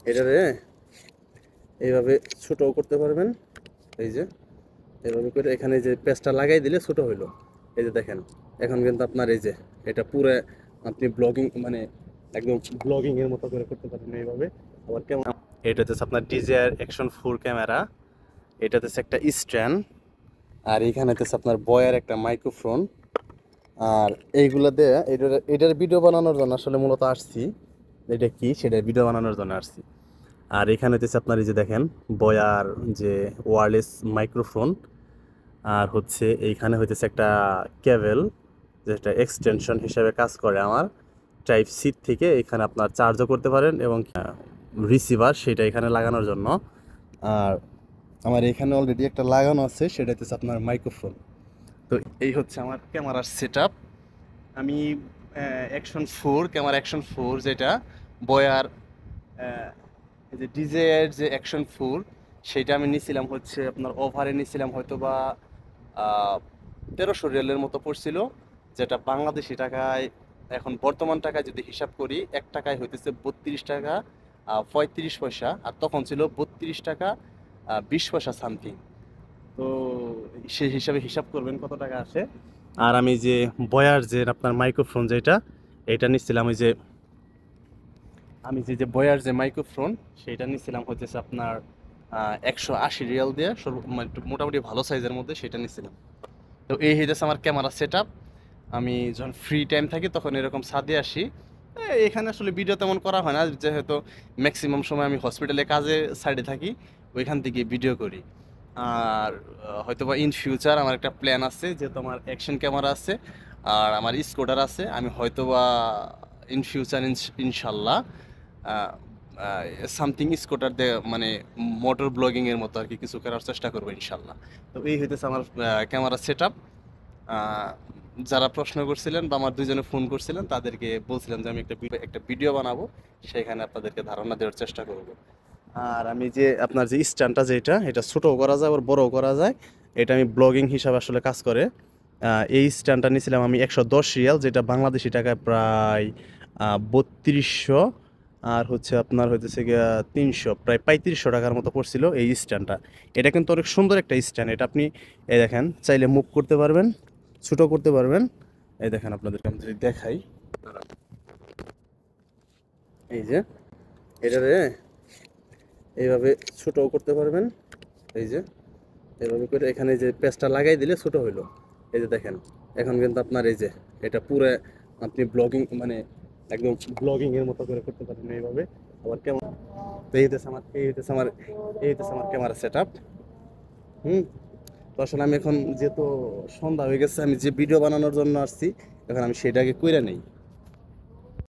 এটারে এইভাবে ছোটও করতে পারবেন। এই যে এভাবে করে এখানে যে পেজটা লাগাই দিলে ছোট হইলো। এই যে দেখেন, এখন কিন্তু আপনার এই যে এটা পুরো আপনি ব্লগিং মানে একদম ব্লগিং এর মতো করে করতে পারেন এইভাবে। আবার কেমন, এটা হচ্ছে আপনার DJI Action 4 ক্যামেরা, এটাতে হচ্ছে একটা স্ট্যান্ড, আর এখানে হচ্ছে আপনার বয়ার একটা মাইক্রোফোন। আর এইগুলা দিয়ে এটার ভিডিও বানানোর জন্য আসলে মূলত আসছি, এটা কি সেটার ভিডিও বানানোর জন্য আসছি। আর এখানে হচ্ছে আপনার এই যে দেখেন বয়ার যে ওয়্যারলেস মাইক্রোফোন, আর হচ্ছে এইখানে হইতেছে একটা কেবল যেটা এক্সটেনশন হিসেবে কাজ করে আমার টাইপ সি থেকে। এখানে আপনার চার্জও করতে পারেন এবং রিসিভার সেটা এখানে লাগানোর জন্য। আর আমার এখানে অলরেডি একটা লাগানো আছে, সেটা হচ্ছে আপনার মাইক্রোফোন। তো এই হচ্ছে আমার ক্যামেরার সেট আপ। আমি অ্যাকশন 4 যেটা বয়ার এই যে ডিজের যে অ্যাকশন 4, সেইটা আমি নিছিলাম হচ্ছে আপনার ওভারে নিছিলাম হয়তো বা 1300 রিয়ালের মতো পড়ছিল, যেটা বাংলাদেশি টাকায় এখন বর্তমান টাকায় যদি হিসাব করি 1 টাকায় হইতেছে 32 টাকা 35 পয়সা, আর তখন ছিল 32 টাকা 20 পয়সা সামথিং। তো সেই হিসাবে হিসাব করবেন কত টাকা আসে। আর আমি যে বয়ার যে আপনার মাইক্রোফোন যেটা, এটা নিচ্ছিলাম ওই যে আমি যে বয়ার যে মাইক্রোফোন সেইটা নিচ্ছিলাম হচ্ছে আপনার 180 রিয়াল দিয়ে, মানে একটু মোটামুটি ভালো সাইজের মধ্যে সেটা নিচ্ছিলাম। তো এই হইতেছে আমার ক্যামেরা সেট আপ। আমি যখন ফ্রি টাইম থাকি তখন এরকম ছাদে আসি। এখানে আসলে ভিডিও তেমন করা হয় না, যেহেতু ম্যাক্সিমাম সময় আমি হসপিটালে কাজে সাইডে থাকি, ওইখান থেকে ভিডিও করি। আর হয়তোবা ইন ফিউচার আমার একটা প্ল্যান আছে, যেহেতু আমার অ্যাকশন ক্যামেরা আছে আর আমার স্কুটার আছে, আমি হয়তোবা ইন ফিউচার ইনশাল্লাহ সামথিং স্কুটার দিয়ে মানে মোটর ব্লগিং এর মতো আর কি কিছু করার চেষ্টা করবো ইনশাল্লাহ। তো এই হইতেছে আমার ক্যামেরা সেট আপ। যারা প্রশ্ন করছিলেন বা আমার দুইজনে ফোন করছিলেন তাদেরকে বলছিলাম যে আমি একটা ভিডিও বানাবো, সেখানে আপনাদেরকে ধারণা দেওয়ার চেষ্টা করব। আর আমি যে আপনার যে স্ট্যান্ডটা যেটা, এটা ছোটও করা যায় আবার বড়ও করা যায়, এটা আমি ব্লগিং হিসাবে আসলে কাজ করে। এই স্ট্যান্ডটা নিয়েছিলাম আমি 110 রিয়াল, যেটা বাংলাদেশি টাকায় প্রায় 3200, আর হচ্ছে আপনার হইতেছে গিয়া 300, প্রায় 3500 টাকার মতো পড়ছিল এই স্ট্যান্ডটা। এটা কিন্তু অনেক সুন্দর একটা স্ট্যান্ড, এটা আপনি এই দেখেন চাইলে মুভ করতে পারবেন, ছোটো করতে পারবেন। এই দেখেন আপনাদেরকে আমি যদি দেখাই, এই যে এটারে এইভাবে ছোটও করতে পারবেন। এই যে এভাবে করে এখানে যে পেজটা লাগাই দিলে ছোট হইলো। এই যে দেখেন, এখন কিন্তু আপনার এই যে এটা পুরো আপনি ব্লগিং মানে একদম ব্লগিং এর মতো করে করতে পারেন এইভাবে। আবার কেমন, তো এই হইতেছে আমার ক্যামেরা সেট আপ। হুম। তো আসলে আমি এখন যেহেতু সন্ধ্যা হয়ে গেছে, আমি যে ভিডিও বানানোর জন্য আসছি, এখন আমি সেটাকে কইরা নেই।